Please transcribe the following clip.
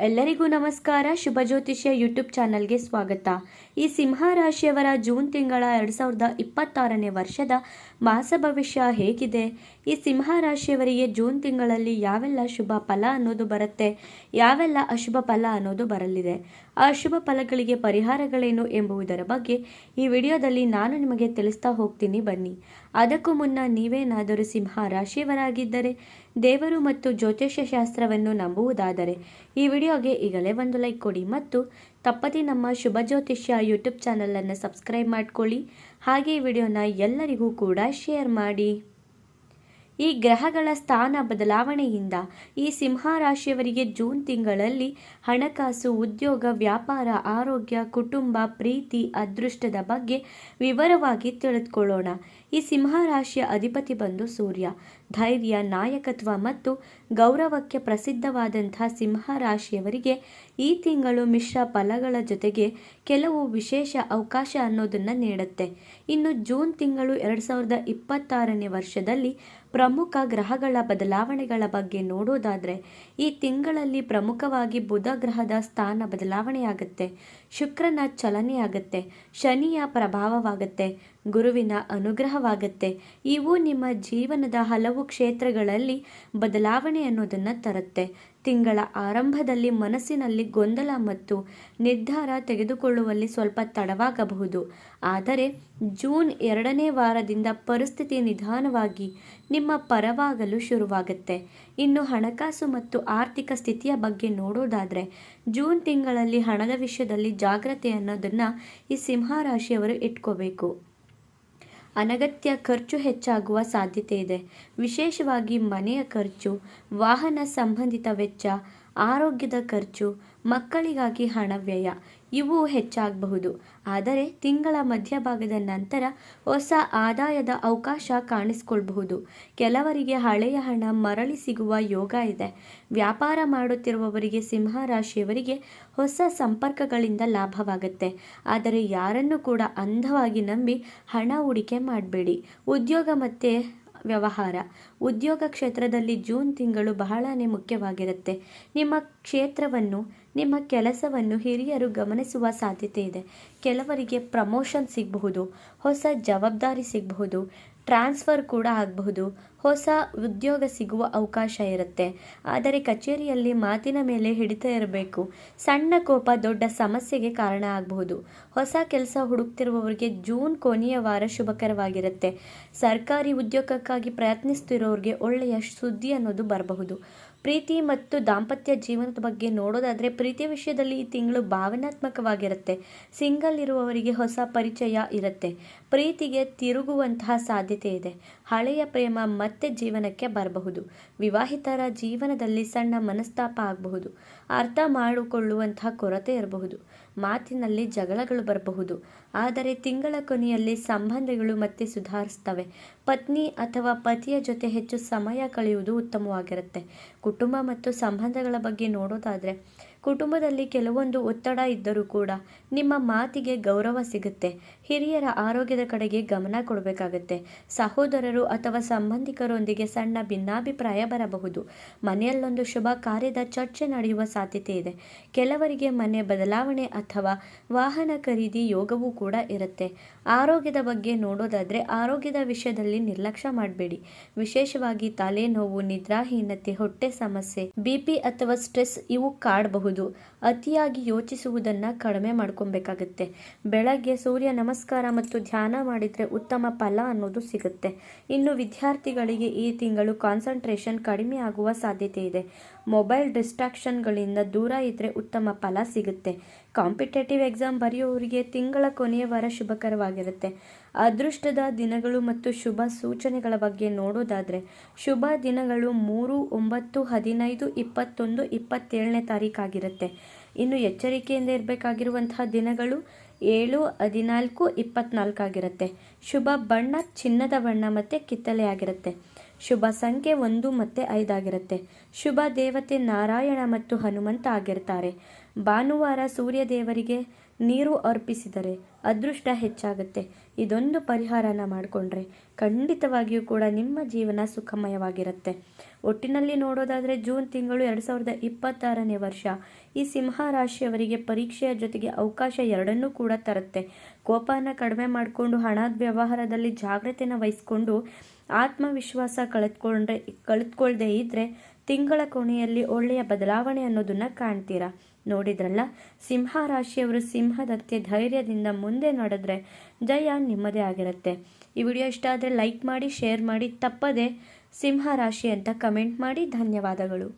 ಎಲ್ಲರಿಗೂ ನಮಸ್ಕಾರ. ಶುಭ ಜ್ಯೋತಿಷ್ಯ ಯೂಟ್ಯೂಬ್ ಚಾನಲ್ಗೆ ಸ್ವಾಗತ. ಈ ಸಿಂಹ ರಾಶಿಯವರ ಜೂನ್ ತಿಂಗಳ 2026ನೇ ವರ್ಷದ ಮಾಸ ಭವಿಷ್ಯ ಹೇಗಿದೆ? ಈ ಸಿಂಹ ರಾಶಿಯವರಿಗೆ ಜೂನ್ ತಿಂಗಳಲ್ಲಿ ಯಾವೆಲ್ಲ ಶುಭ ಫಲ ಅನ್ನೋದು ಬರುತ್ತೆ, ಯಾವೆಲ್ಲ ಅಶುಭ ಫಲ ಅನ್ನೋದು ಬರಲಿದೆ, ಆ ಅಶುಭ ಫಲಗಳಿಗೆ ಪರಿಹಾರಗಳೇನು ಎಂಬುದರ ಬಗ್ಗೆ ಈ ವಿಡಿಯೋದಲ್ಲಿ ನಾನು ನಿಮಗೆ ತಿಳಿಸ್ತಾ ಹೋಗ್ತೀನಿ. ಬನ್ನಿ. ಅದಕ್ಕೂ ಮುನ್ನ ನೀವೇನಾದರೂ ಸಿಂಹ ರಾಶಿಯವರಾಗಿದ್ದರೆ, ದೇವರು ಮತ್ತು ಜ್ಯೋತಿಷ್ಯ ಶಾಸ್ತ್ರವನ್ನು ನಂಬುವುದಾದರೆ ಈ ವಿಡಿಯೋಗೆ ಈಗಲೇ ಒಂದು ಲೈಕ್ ಕೊಡಿ ಮತ್ತು ತಪ್ಪದೇ ನಮ್ಮ ಶುಭ ಜ್ಯೋತಿಷ್ಯ ಯೂಟ್ಯೂಬ್ ಚಾನಲನ್ನು ಸಬ್ಸ್ಕ್ರೈಬ್ ಮಾಡಿಕೊಳ್ಳಿ. ಹಾಗೆ ಈ ವಿಡಿಯೋನ ಎಲ್ಲರಿಗೂ ಕೂಡ ಶೇರ್ ಮಾಡಿ. ಈ ಗ್ರಹಗಳ ಸ್ಥಾನ ಬದಲಾವಣೆಯಿಂದ ಈ ಸಿಂಹ ರಾಶಿಯವರಿಗೆ ಜೂನ್ ತಿಂಗಳಲ್ಲಿ ಹಣಕಾಸು, ಉದ್ಯೋಗ, ವ್ಯಾಪಾರ, ಆರೋಗ್ಯ, ಕುಟುಂಬ, ಪ್ರೀತಿ, ಅದೃಷ್ಟದ ಬಗ್ಗೆ ವಿವರವಾಗಿ ತಿಳಿದುಕೊಳ್ಳೋಣ. ಈ ಸಿಂಹ ರಾಶಿಯ ಅಧಿಪತಿ ಬಂದು ಸೂರ್ಯ. ಧೈರ್ಯ, ನಾಯಕತ್ವ ಮತ್ತು ಗೌರವಕ್ಕೆ ಪ್ರಸಿದ್ಧವಾದಂತಹ ಸಿಂಹ ರಾಶಿಯವರಿಗೆ ಈ ತಿಂಗಳು ಮಿಶ್ರ ಫಲಗಳ ಜೊತೆಗೆ ಕೆಲವು ವಿಶೇಷ ಅವಕಾಶ ಅನ್ನೋದನ್ನು ನೀಡುತ್ತೆ. ಇನ್ನು ಜೂನ್ ತಿಂಗಳು 2026ನೇ ವರ್ಷದಲ್ಲಿ ಪ್ರಮುಖ ಗ್ರಹಗಳ ಬದಲಾವಣೆಗಳ ಬಗ್ಗೆ ನೋಡೋದಾದರೆ, ಈ ತಿಂಗಳಲ್ಲಿ ಪ್ರಮುಖವಾಗಿ ಬುಧ ಗ್ರಹದ ಸ್ಥಾನ ಬದಲಾವಣೆಯಾಗುತ್ತೆ, ಶುಕ್ರನ ಚಲನೆಯಾಗುತ್ತೆ, ಶನಿಯ ಪ್ರಭಾವವಾಗುತ್ತೆ, ಗುರುವಿನ ಅನುಗ್ರಹವಾಗುತ್ತೆ. ಇವು ನಿಮ್ಮ ಜೀವನದ ಹಲವು ಕ್ಷೇತ್ರಗಳಲ್ಲಿ ಬದಲಾವಣೆ ಅನ್ನೋದನ್ನು ತರುತ್ತೆ. ತಿಂಗಳ ಆರಂಭದಲ್ಲಿ ಮನಸ್ಸಿನಲ್ಲಿ ಗೊಂದಲ ಮತ್ತು ನಿರ್ಧಾರ ತೆಗೆದುಕೊಳ್ಳುವಲ್ಲಿ ಸ್ವಲ್ಪ ತಡವಾಗಬಹುದು. ಆದರೆ ಜೂನ್ 2ನೇ ವಾರದಿಂದ ಪರಿಸ್ಥಿತಿ ನಿಧಾನವಾಗಿ ನಿಮ್ಮ ಪರವಾಗಲು ಶುರುವಾಗುತ್ತೆ. ಇನ್ನು ಹಣಕಾಸು ಮತ್ತು ಆರ್ಥಿಕ ಸ್ಥಿತಿಯ ಬಗ್ಗೆ ನೋಡೋದಾದರೆ, ಜೂನ್ ತಿಂಗಳಲ್ಲಿ ಹಣದ ವಿಷಯದಲ್ಲಿ ಜಾಗ್ರತೆ ಅನ್ನೋದನ್ನು ಈ ಸಿಂಹ ರಾಶಿಯವರು ಇಟ್ಕೋಬೇಕು. ಅನಗತ್ಯ ಖರ್ಚು ಹೆಚ್ಚಾಗುವ ಸಾಧ್ಯತೆ ಇದೆ. ವಿಶೇಷವಾಗಿ ಮನೆಯ ಖರ್ಚು, ವಾಹನ ಸಂಬಂಧಿತ ವೆಚ್ಚ, ಆರೋಗ್ಯದ ಖರ್ಚು, ಮಕ್ಕಳಿಗಾಗಿ ಹಣ ವ್ಯಯ ಇವು ಹೆಚ್ಚಾಗಬಹುದು. ಆದರೆ ತಿಂಗಳ ಮಧ್ಯಭಾಗದ ನಂತರ ಹೊಸ ಆದಾಯದ ಅವಕಾಶ ಕಾಣಿಸಿಕೊಳ್ಳಬಹುದು. ಕೆಲವರಿಗೆ ಹಳೆಯ ಹಣ ಮರಳಿ ಸಿಗುವ ಯೋಗ ಇದೆ. ವ್ಯಾಪಾರ ಮಾಡುತ್ತಿರುವವರಿಗೆ, ಸಿಂಹ ರಾಶಿಯವರಿಗೆ ಹೊಸ ಸಂಪರ್ಕಗಳಿಂದ ಲಾಭವಾಗುತ್ತೆ. ಆದರೆ ಯಾರನ್ನು ಕೂಡ ಅಂಧವಾಗಿ ನಂಬಿ ಹಣ ಹೂಡಿಕೆ ಮಾಡಬೇಡಿ. ಉದ್ಯೋಗ ಮತ್ತು ವ್ಯವಹಾರ, ಉದ್ಯೋಗ ಕ್ಷೇತ್ರದಲ್ಲಿ ಜೂನ್ ತಿಂಗಳು ಬಹಳನೇ ಮುಖ್ಯವಾಗಿರುತ್ತೆ. ನಿಮ್ಮ ಕ್ಷೇತ್ರವನ್ನು, ನಿಮ್ಮ ಕೆಲಸವನ್ನು ಹಿರಿಯರು ಗಮನಿಸುವ ಸಾಧ್ಯತೆ ಇದೆ. ಕೆಲವರಿಗೆ ಪ್ರಮೋಷನ್ ಸಿಗಬಹುದು, ಹೊಸ ಜವಾಬ್ದಾರಿ ಸಿಗಬಹುದು, ಟ್ರಾನ್ಸ್ಫರ್ ಕೂಡ ಆಗಬಹುದು, ಹೊಸ ಉದ್ಯೋಗ ಸಿಗುವ ಅವಕಾಶ ಇರುತ್ತೆ. ಆದರೆ ಕಚೇರಿಯಲ್ಲಿ ಮಾತಿನ ಮೇಲೆ ಹಿಡಿತ ಇರಬೇಕು. ಸಣ್ಣ ಕೋಪ ದೊಡ್ಡ ಸಮಸ್ಯೆಗೆ ಕಾರಣ ಆಗಬಹುದು. ಹೊಸ ಕೆಲಸ ಹುಡುಕ್ತಿರುವವರಿಗೆ ಜೂನ್ ಕೊನೆಯ ವಾರ ಶುಭಕರವಾಗಿರುತ್ತೆ. ಸರ್ಕಾರಿ ಉದ್ಯೋಗಕ್ಕಾಗಿ ಪ್ರಯತ್ನಿಸ್ತಿರೋರಿಗೆ ಒಳ್ಳೆಯ ಸುದ್ದಿ ಅನ್ನೋದು ಬರಬಹುದು. ಪ್ರೀತಿ ಮತ್ತು ದಾಂಪತ್ಯ ಜೀವನದ ಬಗ್ಗೆ ನೋಡೋದಾದರೆ, ಪ್ರೀತಿ ವಿಷಯದಲ್ಲಿ ಈ ತಿಂಗಳು ಭಾವನಾತ್ಮಕವಾಗಿರುತ್ತೆ. ಸಿಂಗಲ್ ಇರುವವರಿಗೆ ಹೊಸ ಪರಿಚಯ ಇರುತ್ತೆ. ಪ್ರೀತಿಗೆ ತಿರುಗುವಂತಹ ಸಾಧ್ಯತೆ ಇದೆ. ಹಳೆಯ ಪ್ರೇಮ ಮತ್ತೆ ಜೀವನಕ್ಕೆ ಬರಬಹುದು. ವಿವಾಹಿತರ ಜೀವನದಲ್ಲಿ ಸಣ್ಣ ಮನಸ್ತಾಪ ಆಗಬಹುದು. ಅರ್ಥ ಮಾಡಿಕೊಳ್ಳುವಂತಹ ಕೊರತೆ ಇರಬಹುದು. ಮಾತಿನಲ್ಲಿ ಜಗಳಗಳು ಬರಬಹುದು. ಆದರೆ ತಿಂಗಳ ಕೊನೆಯಲ್ಲಿ ಸಂಬಂಧಗಳು ಮತ್ತೆ ಸುಧಾರಿಸ್ತವೆ. ಪತ್ನಿ ಅಥವಾ ಪತಿಯ ಜೊತೆ ಹೆಚ್ಚು ಸಮಯ ಕಳೆಯುವುದು ಉತ್ತಮವಾಗಿರುತ್ತೆ. ಕುಟುಂಬ ಮತ್ತು ಸಂಬಂಧಗಳ ಬಗ್ಗೆ ನೋಡೋದಾದರೆ, ಕುಟುಂಬದಲ್ಲಿ ಕೆಲವೊಂದು ಒತ್ತಡ ಇದ್ದರೂ ಕೂಡ ನಿಮ್ಮ ಮಾತಿಗೆ ಗೌರವ ಸಿಗುತ್ತೆ. ಹಿರಿಯರ ಆರೋಗ್ಯದ ಕಡೆಗೆ ಗಮನ ಕೊಡಬೇಕಾಗತ್ತೆ. ಸಹೋದರರು ಅಥವಾ ಸಂಬಂಧಿಕರೊಂದಿಗೆ ಸಣ್ಣ ಭಿನ್ನಾಭಿಪ್ರಾಯ ಬರಬಹುದು. ಮನೆಯಲ್ಲೊಂದು ಶುಭ ಕಾರ್ಯದ ಚರ್ಚೆ ನಡೆಯುವ ಸಾಧ್ಯತೆ ಇದೆ. ಕೆಲವರಿಗೆ ಮನೆ ಬದಲಾವಣೆ ಅಥವಾ ವಾಹನ ಖರೀದಿ ಯೋಗವೂ ಕೂಡ ಇರುತ್ತೆ. ಆರೋಗ್ಯದ ಬಗ್ಗೆ ನೋಡೋದಾದರೆ, ಆರೋಗ್ಯದ ವಿಷಯದಲ್ಲಿ ನಿರ್ಲಕ್ಷ್ಯ ಮಾಡಬೇಡಿ. ವಿಶೇಷವಾಗಿ ತಲೆನೋವು, ನಿದ್ರಾಹೀನತೆ, ಹೊಟ್ಟೆ ಸಮಸ್ಯೆ, BP ಅಥವಾ ಸ್ಟ್ರೆಸ್ ಇವು ಕಾಡಬಹುದು. ಅತಿಯಾಗಿ ಯೋಚಿಸುವುದನ್ನು ಕಡಿಮೆ ಮಾಡ್ಕೊಬೇಕಾಗತ್ತೆ. ಬೆಳಗ್ಗೆ ಸೂರ್ಯ ನಮಸ್ಕಾರ ಮತ್ತು ಧ್ಯಾನ ಮಾಡಿದರೆ ಉತ್ತಮ ಫಲ ಅನ್ನೋದು ಸಿಗುತ್ತೆ. ಇನ್ನು ವಿದ್ಯಾರ್ಥಿಗಳಿಗೆ ಈ ತಿಂಗಳು ಕಾನ್ಸಂಟ್ರೇಷನ್ ಕಡಿಮೆ ಆಗುವ ಸಾಧ್ಯತೆ ಇದೆ. ಮೊಬೈಲ್ ಡಿಸ್ಟ್ರಾಕ್ಷನ್ಗಳಿಂದ ದೂರ ಇದ್ದರೆ ಉತ್ತಮ ಫಲ ಸಿಗುತ್ತೆ. ಕಾಂಪಿಟೇಟಿವ್ ಎಕ್ಸಾಮ್ ಬರೆಯುವವರಿಗೆ ತಿಂಗಳ ಕೊನೆಯ ವಾರ ಶುಭಕರವಾಗಿರುತ್ತೆ. ಅದೃಷ್ಟದ ದಿನಗಳು ಮತ್ತು ಶುಭ ಸೂಚನೆಗಳ ಬಗ್ಗೆ ನೋಡೋದಾದರೆ, ಶುಭ ದಿನಗಳು 3, 9, 15, 21, 27ನೇ ತಾರೀಕಾಗಿರುತ್ತೆ. ಇನ್ನು ಎಚ್ಚರಿಕೆಯಿಂದ ಇರಬೇಕಾಗಿರುವಂತಹ ದಿನಗಳು 7, 14, 24 ಆಗಿರುತ್ತೆ. ಶುಭ ಬಣ್ಣ ಚಿನ್ನದ ಬಣ್ಣ ಮತ್ತು ಕಿತ್ತಳೆ ಆಗಿರುತ್ತೆ. ಶುಭ ಸಂಖ್ಯೆ 1 ಮತ್ತು 5 ಆಗಿರುತ್ತೆ. ಶುಭ ದೇವತೆ ನಾರಾಯಣ ಮತ್ತು ಹನುಮಂತ ಆಗಿರ್ತಾರೆ. ಭಾನುವಾರ ಸೂರ್ಯ ದೇವರಿಗೆ ನೀರು ಅರ್ಪಿಸಿದರೆ ಅದೃಷ್ಟ ಹೆಚ್ಚಾಗುತ್ತೆ. ಇದೊಂದು ಪರಿಹಾರನ ಮಾಡಿಕೊಂಡ್ರೆ ಖಂಡಿತವಾಗಿಯೂ ಕೂಡ ನಿಮ್ಮ ಜೀವನ ಸುಖಮಯವಾಗಿರುತ್ತೆ. ಒಟ್ಟಿನಲ್ಲಿ ನೋಡೋದಾದರೆ ಜೂನ್ ತಿಂಗಳು 2026ನೇ ವರ್ಷ ಈ ಸಿಂಹ ರಾಶಿಯವರಿಗೆ ಪರೀಕ್ಷೆಯ ಜೊತೆಗೆ ಅವಕಾಶ ಎರಡನ್ನೂ ಕೂಡ ತರುತ್ತೆ. ಕೋಪನ ಕಡಿಮೆ ಮಾಡಿಕೊಂಡು ಹಣದ ವ್ಯವಹಾರದಲ್ಲಿ ಜಾಗ್ರತೆನ ವಹಿಸ್ಕೊಂಡು ಆತ್ಮವಿಶ್ವಾಸ ಕಳೆದುಕೊಳ್ಳದೆ ಇದ್ದರೆ ತಿಂಗಳ ಕೊನೆಯಲ್ಲಿ ಒಳ್ಳೆಯ ಬದಲಾವಣೆ ಅನ್ನೋದನ್ನ ಕಾಣ್ತೀರಾ. ನೋಡಿದ್ರಲ್ಲ, ಸಿಂಹ ರಾಶಿಯವರು ಸಿಂಹದಂತೆ ಧೈರ್ಯದಿಂದ ಮುಂದೆ ನಡೆದ್ರೆ ಜಯ ನಿಮ್ಮದೇ ಆಗಿರುತ್ತೆ. ಈ ವಿಡಿಯೋ ಇಷ್ಟ ಆದರೆ ಲೈಕ್ ಮಾಡಿ, ಶೇರ್ ಮಾಡಿ, ತಪ್ಪದೆ ಸಿಂಹ ರಾಶಿ ಅಂತ ಕಮೆಂಟ್ ಮಾಡಿ. ಧನ್ಯವಾದಗಳು.